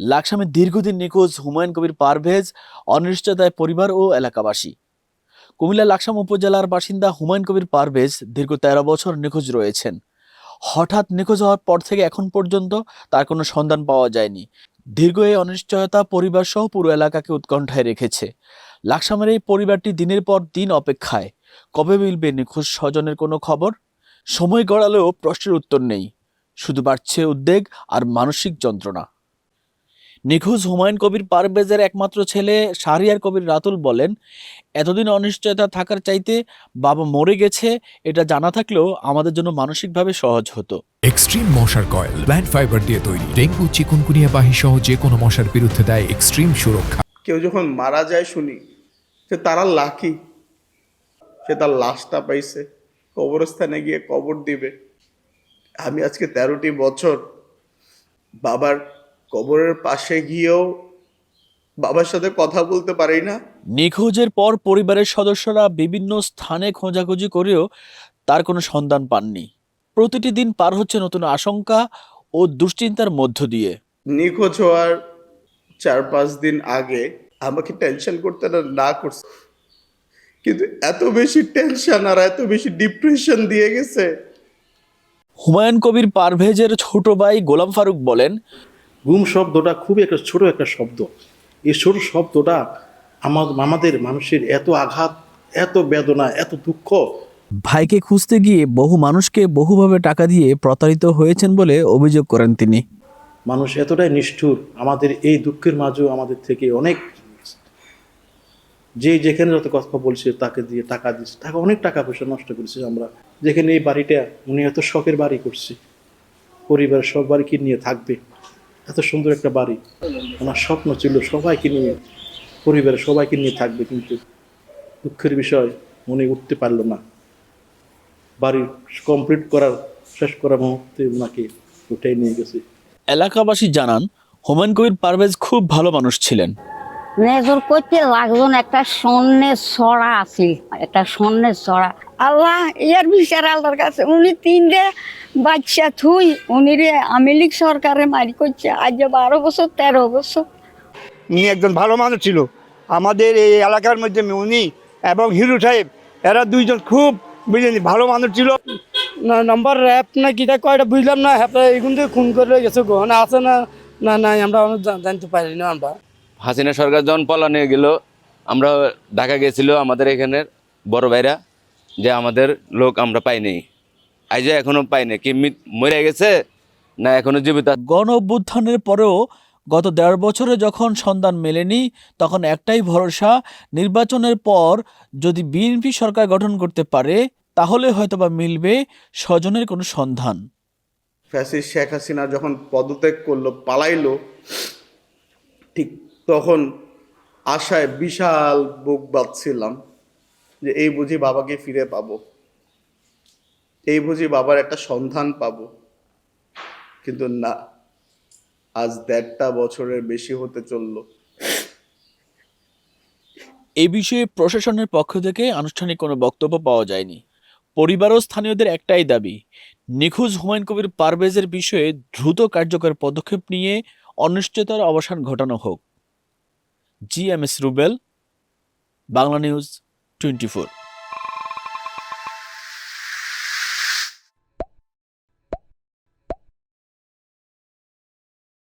লাকসামে দীর্ঘদিন নিখোঁজ হুমায়ুন কবির পারভেজ, অনিশ্চয়তায় পরিবার ও এলাকাবাসী। কুমিল্লা লাকসাম উপজেলার বাসিন্দা হুমায়ুন কবির পারভেজ দীর্ঘ ১৩ বছর নিখোঁজ রয়েছেন। হঠাৎ নিখোঁজ হওয়ার পর থেকে এখন পর্যন্ত তার কোনো সন্ধান পাওয়া যায়নি। দীর্ঘ এই অনিশ্চয়তা পরিবার সহ পুরো এলাকাকে উৎকণ্ঠায় রেখেছে। লাকসামের এই পরিবারটি দিনের পর দিন অপেক্ষায়, কবে মিলবে নিখোঁজ স্বজনের কোনো খবর। সময় গড়ালেও প্রশ্নের উত্তর নেই, শুধু বাড়ছে উদ্বেগ আর মানসিক যন্ত্রণা। নিখোঁজ হুমায়ুন কবির পারভেজের একমাত্র ছেলে শাহরিয়ার কবির রাতুল বলেন, এতদিন অনিশ্চয়তা থাকার চাইতে বাবা মরে গেছে এটা জানা থাকলেও আমাদের জন্য মানসিকভাবে সহজ হতো। এক্সট্রিম মশার কয়েল প্ল্যান্ট ফাইবার দিয়ে তৈরি, ডেঙ্গু চিকুনগুনিয়া বাহি সহ যে কোনো মশার বিরুদ্ধে দেয় এক্সট্রিম সুরক্ষা। কেউ যখন মারা যায় শুনি যে তারা লাকি, সে তার লাশটা পাইছে, কবরস্থানে গিয়ে কবর দিবে। আমি আজকে ১৩টি বছর বাবার কবরের পাশে গিয়েও বাবার সাথে কথা বলতে পারি না। নিখোঁজের পর পরিবারের সদস্যরা বিভিন্ন স্থানে খোঁজাখুঁজি করেও তার কোনো সন্ধান পাননি। প্রতিটি দিন পার হচ্ছে নতুন আশঙ্কা ও দুশ্চিন্তার মধ্য দিয়ে। নিখোঁজ হওয়ার ৪-৫ দিন আগে আমাকে টেনশন করতে না করছে, কিন্তু এত বেশি টেনশন আর এত বেশি ডিপ্রেশন দিয়ে গেছে। হুমায়ুন কবির পারভেজের ছোট ভাই গোলাম ফারুক বলেন, গুম শব্দটা খুবই একটা ছোট একটা শব্দ। এই ছোট শব্দটা আমাদের মানুষের এত আঘাত, এত বেদনা, এত দুঃখ। ভাইকে খুঁজতে গিয়ে বহু মানুষকে বহুভাবে টাকা দিয়ে প্রতারিত হয়েছেন বলে অভিযোগ করেন তিনি। মানুষ এতটাই নিষ্ঠুর, আমাদের এই দুঃখের মাঝেও আমাদের থেকে অনেক, যে যেখানে যত কথা বলছে তাকে দিয়ে টাকা দিচ্ছে, টাকা অনেক টাকা পয়সা নষ্ট করেছি আমরা। যেখানে এই বাড়িটা উনি এত শখের বাড়ি করছে, পরিবারের সব বাড়িকে নিয়ে থাকবে, এত সুন্দর একটা বাড়ি ওনার স্বপ্ন ছিল সবাইকে নিয়ে, পরিবারের সবাইকে নিয়ে থাকবে, কিন্তু দুঃখের বিষয় উনি উঠতে পারলো না। বাড়ি কমপ্লিট করার শেষ করার মুহূর্তে ওনাকে উঠে নিয়ে গেছে। এলাকাবাসী জানান, হুমায়ুন কবির পারভেজ খুব ভালো মানুষ ছিলেন। নেজর করতে লাগজন একটা স্বর্ণের ছড়া আছিল, একটা স্বর্ণের ছড়া। আল্লাহ এর বিচার আল্লাহর কাছে। উনি 3টে বাচ্চা থুই উনি রে আওয়ামী লীগ সরকারে মারি করছে আজ 12 বছর 13 বছর। উনি একজন ভালো মানুষ ছিল আমাদের এই এলাকার মধ্যে। উনি এবং হিরু সাহেব এরা দুইজন খুব বুঝলেন ভালো মানুষ ছিল। না নাম্বার র্যাপ না কিটা কয়টা বুঝলাম না, হ্যাঁ এগুন থেকে খুন করে গেছে গো, না আছে না না নাই আমরা জানতে পারি না। আমরা হাসিনা সরকার যখন পলানে গেল, আমরা ঢাকা গেছিল আমাদের এখানের বড় ভাইরা, যে আমাদের লোক আমরা পাইনি, আজ এখনো পাইনি, কি মরে গেছে না এখনো জীবিত। গণ অভ্যুত্থানের পরেও গত 1.5 বছরে যখন সন্ধান মেলেনি, তখন একটাই ভরসা, নির্বাচনের পর যদি বিএনপি সরকার গঠন করতে পারে তাহলে হয়তোবা মিলবে স্বজনের কোনো সন্ধান। ফ্যাসিস্ট শেখ হাসিনা যখন পদত্যাগ করলো, পালাইলো, ঠিক তখন আশায় বিশাল বুক বাঁধছিলাম যে এই বুঝি বাবাকে ফিরে পাবো, এই বুঝি বাবার একটা সন্ধান পাবো। কিন্তু না, আজ 1.5 বছরের বেশি হতে চললো। এ বিষয়ে প্রশাসনের পক্ষ থেকে আনুষ্ঠানিক কোনো বক্তব্য পাওয়া যায়নি। পরিবার ও স্থানীয়দের একটাই দাবি, নিখোঁজ হুমায়ুন কবির পারভেজের বিষয়ে দ্রুত কার্যকর পদক্ষেপ নিয়ে অনিশ্চয়তার অবসান ঘটানো হোক। GMS Rubel, Bangla news 24।